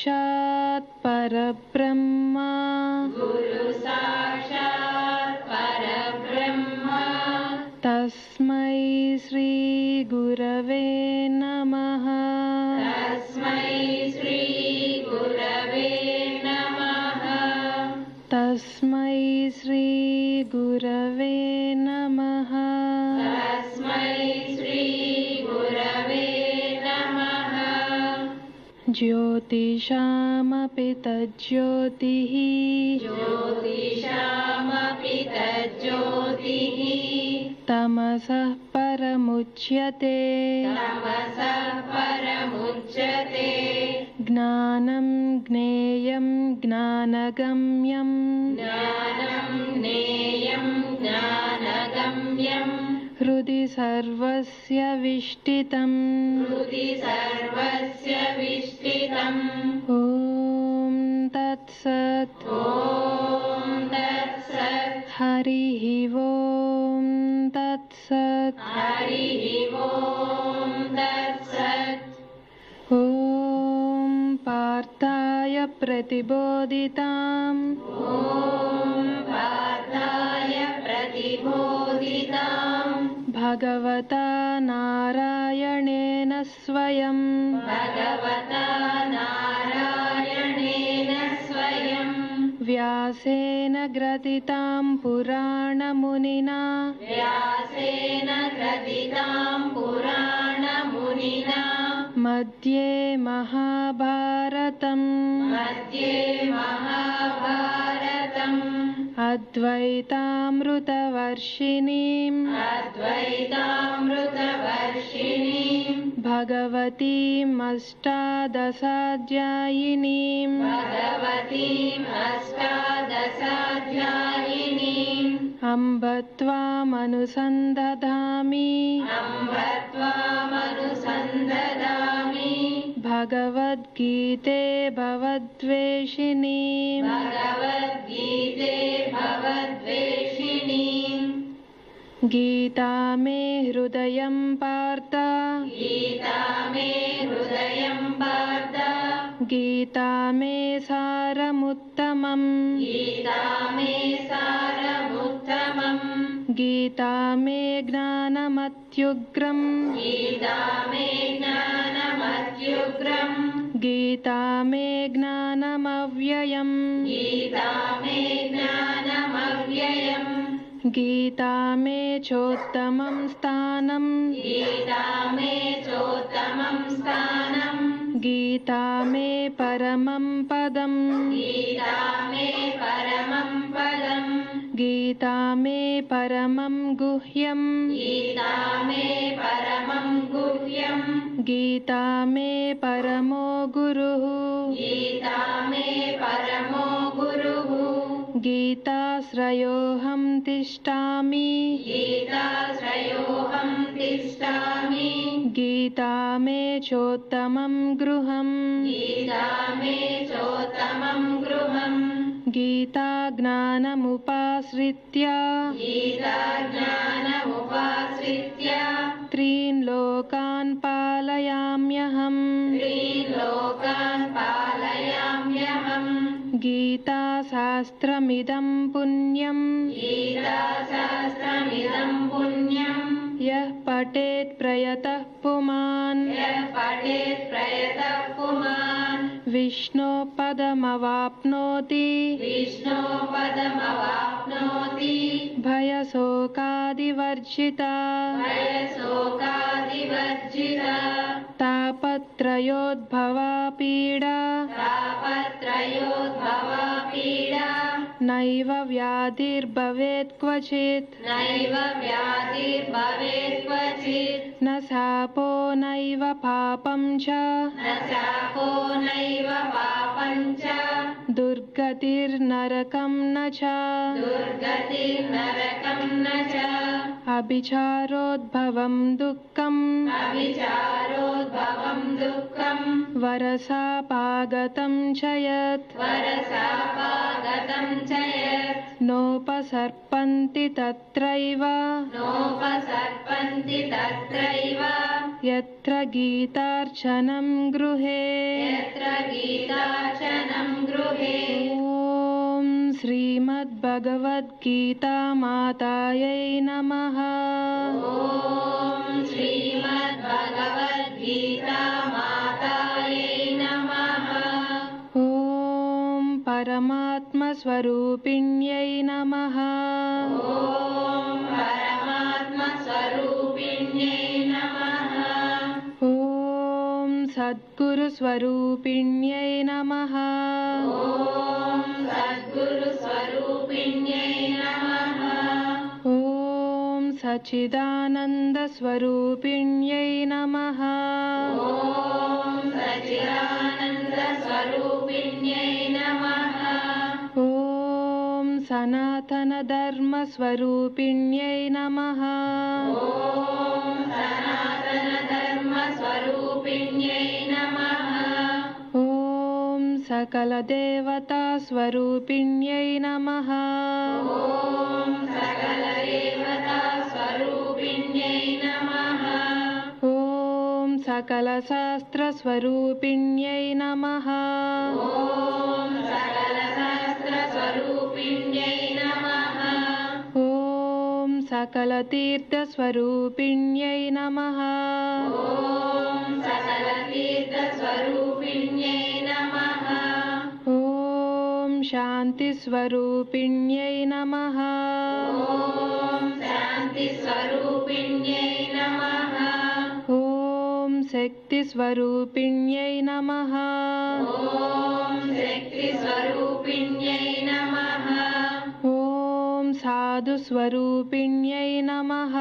साक्षात् परब्रह्म तस्मै श्री गुरवे नमः। तस्मै श्री गुरवे नमः। ज्योतिषामपि तज्ज्योतिः तमसः परमुच्यते। ज्ञानं ज्ञेयं ज्ञानगम्यं हृदि सर्वस्य विष्ठितम्। ॐ तत्सत्। हरिः ॐ तत्सत्। ॐ पार्थाय प्रतिबोधिताम् भगवता नारायणेन स्वयं व्यासेन ग्रथितां पुराणमुनिना मध्ये महाभारतम् अद्वैतामृतवर्षिणीं भगवतीम् अष्टादशाध्यायिनीं अम्ब त्वामनुसन्दधामि भगवद्गीते भवद्वेषिणीं गीता मे हृदयं पार्थ गीता मे सारमुत्तमम् गीता मे ज्ञानमत्युग्रम् गीता मे ज्ञानमव्ययम् गीता मे चोत्तमं स्थानं गीता मे परमं पदम् गीता मे परमं गुह्यम् गीता मे परमो गुरुः गीताश्रयोऽहं तिष्ठामि गीता मे चोत्तमं गृहम् गीता ज्ञानमुपाश्रित्य त्रीन् लोकान् पालयाम्यहम् गीता शास्त्रमिदं पुण्यम् यः पठेत् प्रयतः पुमान् विष्णो पदमवाप्नोति भयशोकादिवर्जिता तापत्रयोद्भवा पीडा नैव व्याधिर्भवेत् क्वचित् न शापो नैव पापं च दुर्गतिर्नरकं न च अभिचारोद्भवं दुःखम् वरसापागतं च यत् नोपसर्पन्ति तत्रैव यत्र गीतार्चनं गृहे ఓం శ్రీమద్భగవద్గీతా మాతాయై నమః. ఓం పరమాత్మస్వరూపిణ్యై నమః. ఓం సద్గురుస్వరూపిణ్యై నమః. ఓం సచ్చిదానందస్వరూపిణ్యై నమః. ఓం సనాతనధర్మస్వరూపిణ్యై నమః. ఓం సకలదేవతాస్వరూపిణ్యై నమః. ఓం సకలశాస్త్రస్వరూపిణ్యై నమః. ఓం సకలతీర్థస్వరూపిణ్యై నమః. ఓం శాంతిస్వరూపిణ్యై నమః. ఓం శక్తిస్వరూపిణ్యై నమః. ఓం సాధుస్వరూపిణ్యై నమః.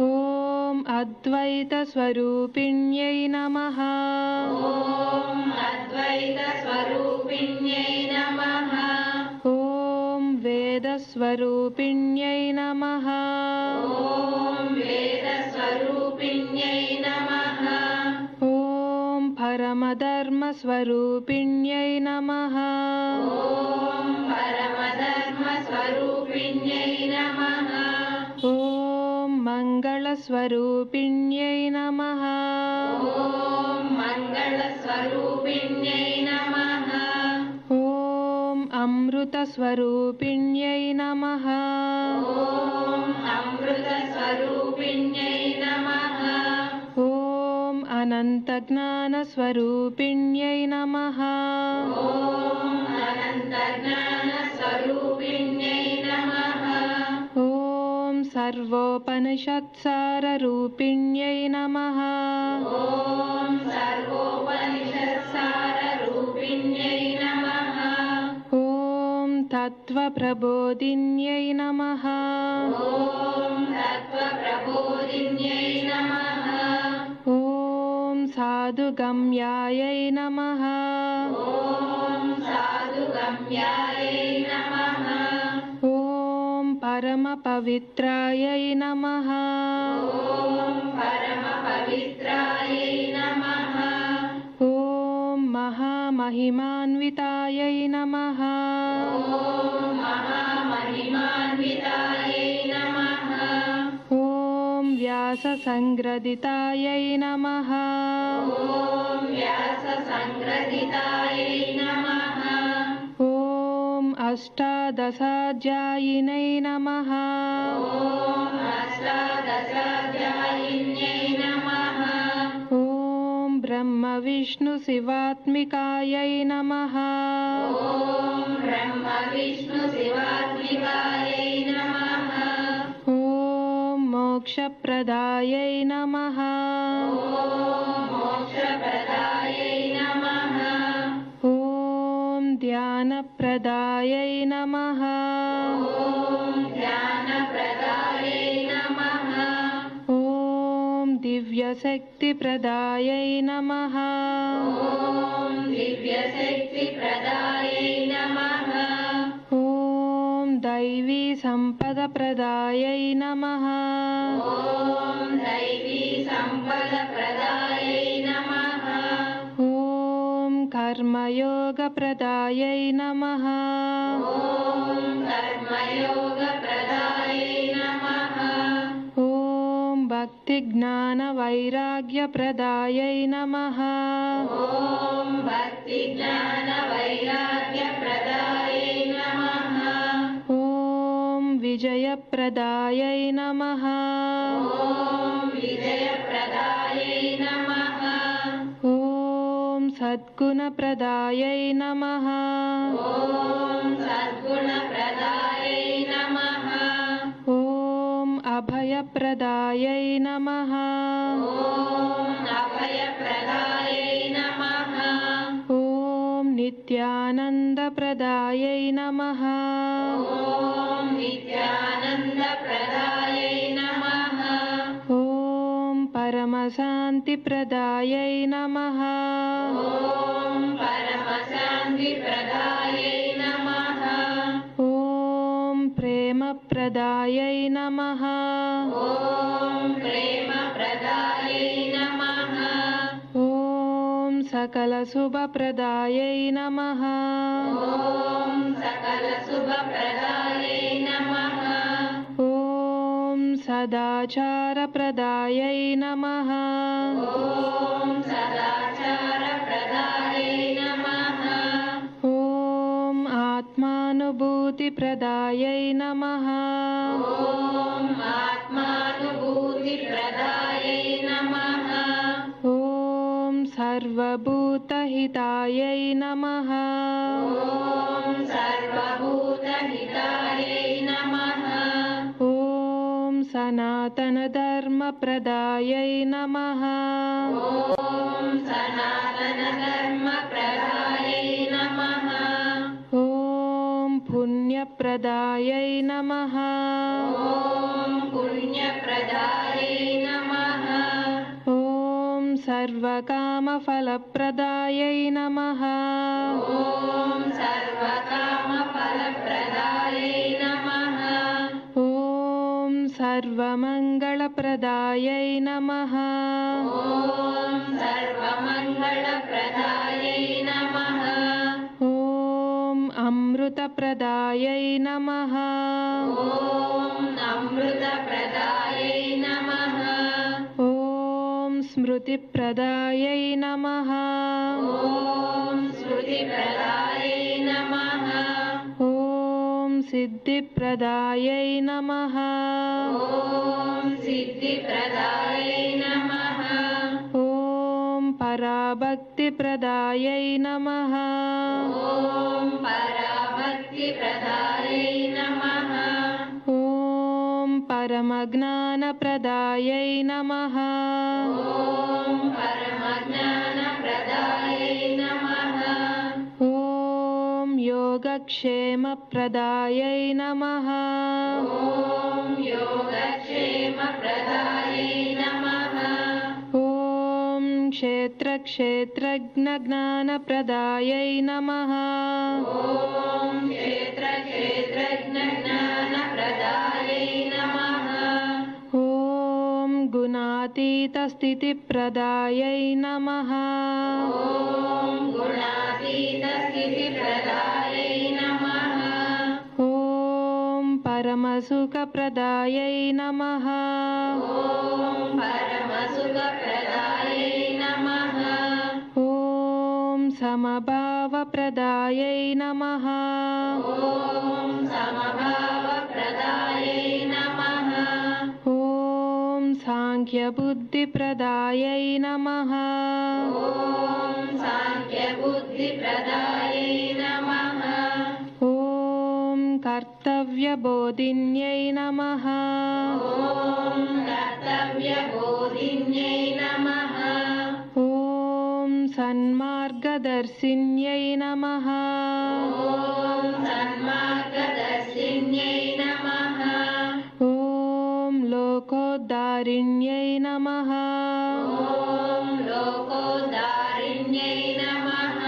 ఓం అద్వైతస్వరూపిణ్యై నమః. ఓం వేదస్వరూపిణ్యై నమః. ఓం పరమధర్మస్వరూపిణ్యై నమః. ఓం మంగళస్వరూపిణ్యై నమః. ఓం అమృతస్వరూపిణ్యై నమః. ఓం అనంతజ్ఞానస్వరూపిణ్యై నమః. ఓం సర్వోపనిషత్సారరూపిణ్యై నమః. ఓం తత్వప్రబోధిన్యై నమః. ఓం సాధుగమ్యాయై నమః. ఓం పరమపవిత్రాయై నమః. ఓం మహామహిమాన్వితాయై నమః. ఓం వ్యాససంగ్రదితాయై నమః. ఓం అష్టాదశాధ్యాయినై నమః. ఓం బ్రహ్మ విష్ణు శివాత్మికాయై నమః. ఓం మోక్షప్రదాయై నమః. ఓం ధ్యానప్రదాయై నమః. ఓం దివ్యశక్తిప్రదాయై నమః. ఓం దైవీ సంపదప్రదాయై నమః. ఓం కర్మయోగప్రదాయై నమః. ఓం భక్తి జ్ఞాన వైరాగ్య ప్రదాయై నమః. ఓం భక్తి జ్ఞాన వైరాగ్య ప్రదాయై నమః. ఓం విజయ ప్రదాయై నమః. ఓం విజయ ప్రదాయై నమః. ఓం సద్గుణ ప్రదాయై నమః. ఓం సద్గుణ ప్రదాయై నమః. ఓం అభయ ప్రదాయై నమః. ఓం అభయ ప్రదాయై నమః. ఓం నిత్యానంద ప్రదాయై నమః. ఓం నిత్యానంద ప్రదాయై నమః. ఓం పరమశాంతి ప్రదాయై నమః. ఓం పరమశాంతి ప్రదాయై నమః. ఓం ప్రేమ ప్రదాయై నమః. ఓం ప్రేమ ప్రదాయై నమః. ఓం సకల శుభ ప్రదాయై నమః. ఓం సకల శుభ ప్రదాయై నమః. ఓం సదాచార ప్రదాయై నమః. ఓం సదాచార ప్రదాయై నమః. ఓం ఆత్మానుభూతి ప్రదాయై నమః. ఓం ఆత్మానుభూతి ప్రదాయై నమః. ఓం సర్వభూతహితాయై నమః. ఓం సర్వభూతహితాయై నమః. ఓం సనాతన ధర్మ ప్రదాయై నమః. ఓం సనాతన ధర్మ ప్రదాయై నమః. ఓం పుణ్య ప్రదాయై నమః. ఓం పుణ్య ప్రదాయై నమః. ఓం సర్వకామ ఫల ప్రదాయై నమః. ఓం సర్వకామ ఫల ప్రదాయై నమః. ఓం సర్వమంగళ ప్రదాయై నమః. ఓం సర్వమంగళ ప్రదాయై నమః. ఓం అమృత ప్రదాయై నమః. ఓం అమృత ప్రదాయై నమః. ఓం స్మృతి ప్రదాయై నమః. ఓం స్మృతి ప్రదాయై నమః. ఓం సిద్ధి ప్రదాయై నమః. ఓం సిద్ధి ప్రదాయై నమః. ఓం పరాభక్తి ప్రదాయై నమః. ఓం పరాభక్తి ప్రదాయై నమః. ఓం పరమజ్ఞాన ప్రదాయై నమః. ఓం పరమజ్ఞాన ప్రదాయై నమః. ఓం యోగక్షేమ ప్రదాయై నమః. ఓం యోగక్షేమ ప్రదాయై నమః. ఓం క్షేత్రజ్ఞ జ్ఞాన ప్రదాయై నమః. ఓం క్షేత్రజ్ఞ జ్ఞాన ప్రదాయై నమః. ఓం గుణాతీత స్థితి ప్రదాయై నమః. ఓం గుణాతీత స్థితి ప్రదాయై నమః. ఓం పరమసుఖ ప్రదాయై నమః. ఓం పరమసుఖ ప్రదాయై నమః. ఓం సమభావ ప్రదాయై నమః. ఓం సమభావ ప్రదాయై నమః. ఓం సాంఖ్య బుద్ధి ప్రదాయై నమః. ఓం సాంఖ్య బుద్ధి ప్రదాయై నమః. ఓం కర్తవ్య బోధిన్యై నమః. ఓం కర్తవ్య బోధిన్యై నమః. ఓం సన్మార్గదర్శిన్యై నమః. ఓం సన్మార్గదర్శిన్యై నమః. ఓం లోకోద్ధారిణ్యై నమః. ఓం లోకోద్ధారిణ్యై నమః.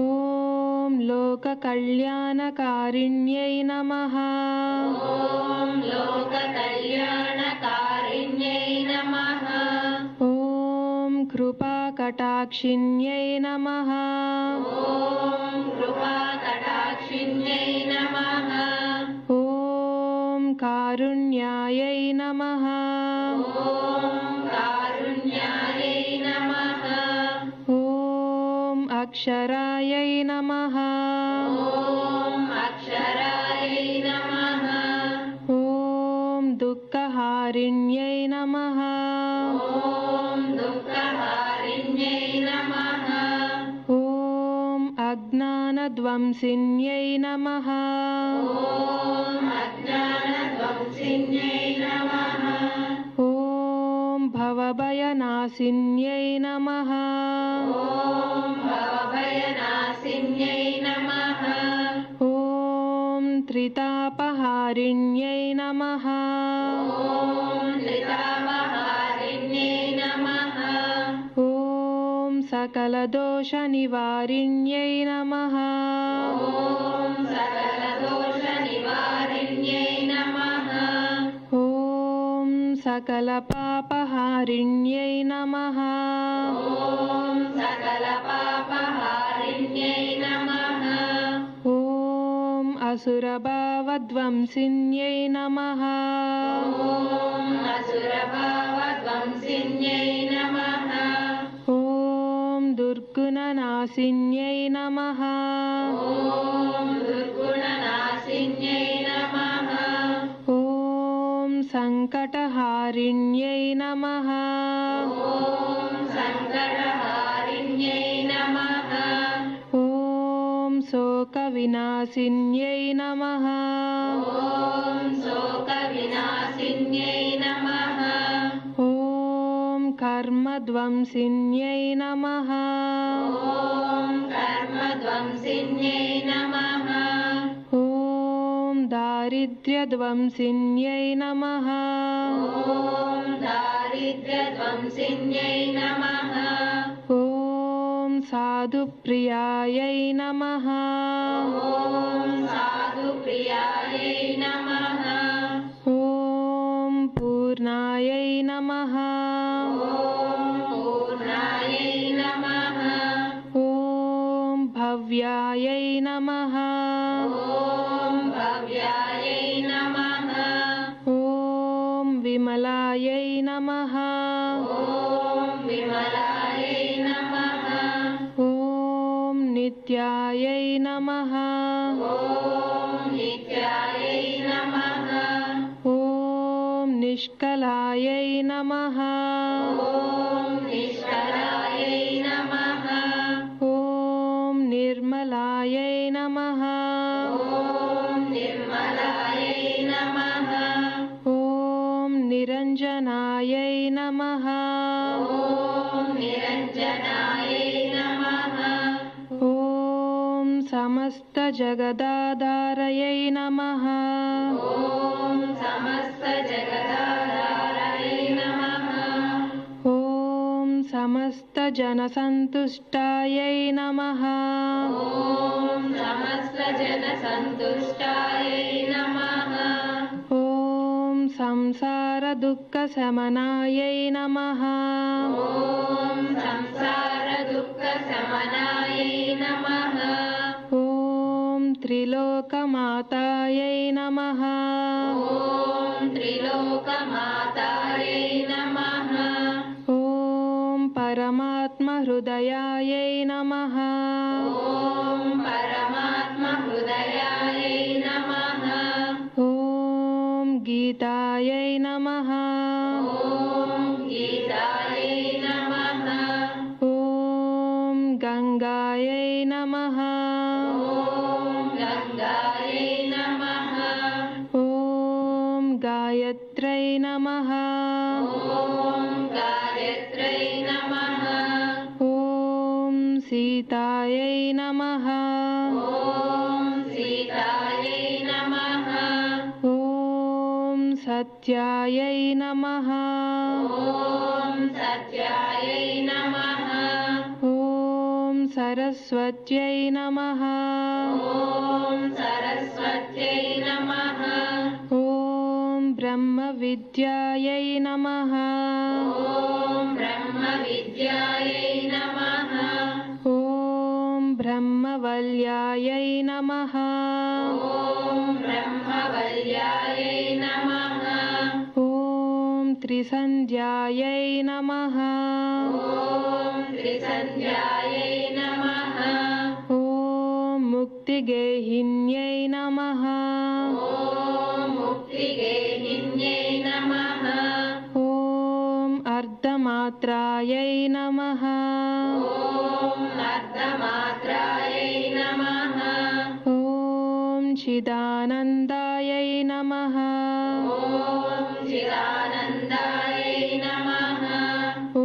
ఓం లోక కళ్యాణకారిణ్యై నమః. ఓం లోక కళ్యాణకారిణ్యై నమః. ఓం కృపా కటాక్షిణ్యై నమః. ఓం కృపా కటాక్షిణ్యై నమః. ఓం కారుణ్యాయై నమః. ॐ कारुण्यायै नमः ॐ अक्षरायै नमः ॐ अक्षरायै नमः ॐ दुःखहारिण्यै नमः ॐ दुःखहारिण्यै नमः ॐ अज्ञानध्वंसिन्यै नमः ॐ अज्ञानध्वंसिन्यै नमः ॐ भवभयनाशिन्यै नमः ॐ भवभयनाशिन्यै नमः ॐ त्रितापहारिण्यै नमः ॐ त्रितापहारिण्यै नमः ॐ सकलदोषनिवारिण्यै नमः ॐ सकलदोषनिवारिण्यै नमः ॐ सकलपापहारिण्यै नमः ॐ सकलपापहारिण्यै नमः ॐ असुरभावध्वंसिन्यै नमः ॐ असुरभावध्वंसिन्यै नमः ॐ दुर्गुणनाशिन्यै नमः ॐ दुर्गुणनाशिन्यै नमः ॐ सङ्कटहारिण्यै नमः ॐ सङ्कटहारिण्यै नमः ॐ शोकविनाशिन्यै नमः ॐ शोकविनाशिन्यै नमः ॐ कर्मध्वंसिन्यै नमः ॐ कर्मध्वंसिन्यै नमः ॐ दारिद्र्यध्वंसिन्यै नमः ॐ दारिद्र्यध्वंसिन्यै नमः ॐ साधुप्रियायै नमः ॐ साधुप्रियायै नमः ॐ पूर्णायै नमः ॐ पूर्णायै नमः ॐ भव्यायै नमः ॐ भव्यायै नमः ॐ विमलायै नमः ॐ विमलायै नमः ॐ नित्यायै नमः ॐ नित्यायै नमः ॐ निष्कलायै नमः ॐ निष्कलायै नमः ॐ निर्मलायै नमः ॐ निर्मलायै नमः ॐ निरञ्जनायै नमः ॐ निरञ्जनायै नमः ॐ समस्तजगदाधारयै नमः ॐ समस्तजगदाधारयै नमः ॐ समस्तजनसन्तुष्टायै नमः ॐ समस्तजनसन्तुष्टायै नमः ॐ संसारदुःखशमनायै नमः ॐ संसारदुःखशमनायै नमः ॐ त्रिलोकमातायै नमः ॐ त्रिलोकमातायै नमः ॐ परमात्महृदयायै नमः ॐ परमात्महृदयायै नमः ॐ गीतायै नमः ॐ गीतायै नमः ॐ गङ्गायै नमः ॐ गङ्गायै नमः ॐ गायत्र्यै नमः ॐ गायत्र्यै नमः ॐ सीतायै नमः ॐ सीतायै नमः ॐ सत्यायै नमः ॐ सत्यायै नमः ॐ सरस्वत्यै नमः ॐ सरस्वत्यै नमः ॐ ब्रह्मविद्यायै नमः ॐ ब्रह्मविद्यायै नमः ॐ ब्रह्मवल्यायै नमः ॐ ब्रह्मवल्यायै नमः ॐ त्रिसन्ध्यायै नमः ॐ त्रिसन्ध्यायै नमः ॐ मुक्तिगेहिन्यै नमः ॐ मुक्तिगेहिन्यै नमः ॐ अर्धमात्रायै नमः ॐ अर्धमात्रायै नमः ॐ चिदानन्दायै नमः ॐ चिदानन्दायै नमः ॐ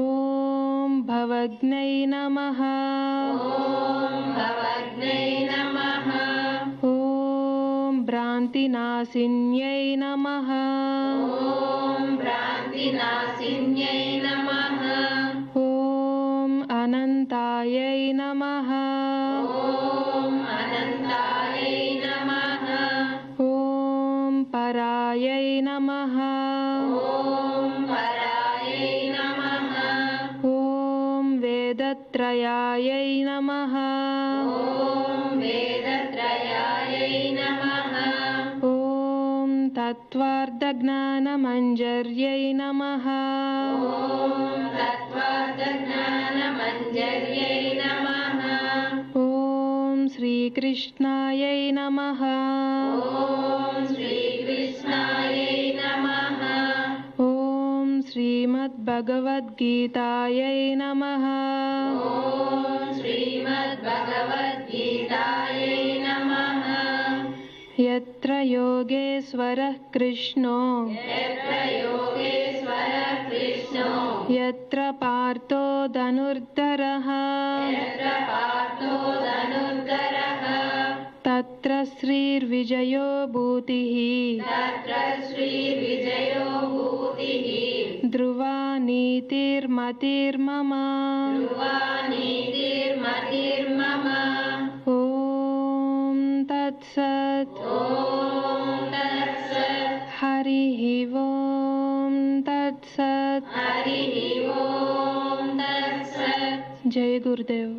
भवग्नै नमः ॐ भवग्नै नमः ॐ भ्रान्तिनाशिन्यै नमः ॐ भ्रान्तिनाशिन्यै नमः ॐ अनन्तायै नमः ॐ अनन्तायै नमः ॐ परायै नमः ॐ परायै नमः ॐ वेदत्रयायै नमः ॐ वेदत्रयायै नमः ॐ तत्त्वार्थज्ञानमञ्जर्यै नमः ॐ तत्त्वार्थज्ञानमञ्जर्यै नमः ॐ श्रीकृष्णायै नमः ॐ श्रीकृष्णायै नमः ॐ श्रीमद्भगवद्गीतायै नमः ॐ श्रीमद्भगवद्गीतायै नमः यत्र योगेश्वरः कृष्णो यत्र योगेश्वरः कृष्णो यत्र पार्थो धनुर्धरः यत्र पार्थो धनुर्धरः तत्र श्रीर्विजयो भूतिः तत्र श्रीविजयो भूतिः ध्रुवा नीतिर्मतिर्मम ध्रुवा नीतिर्मतिर्मम ॐ तत्सत् ॐ तत्सत् हरिः ॐ तत्सत् हरिः ॐ तत्सत् जय गुरुदेव।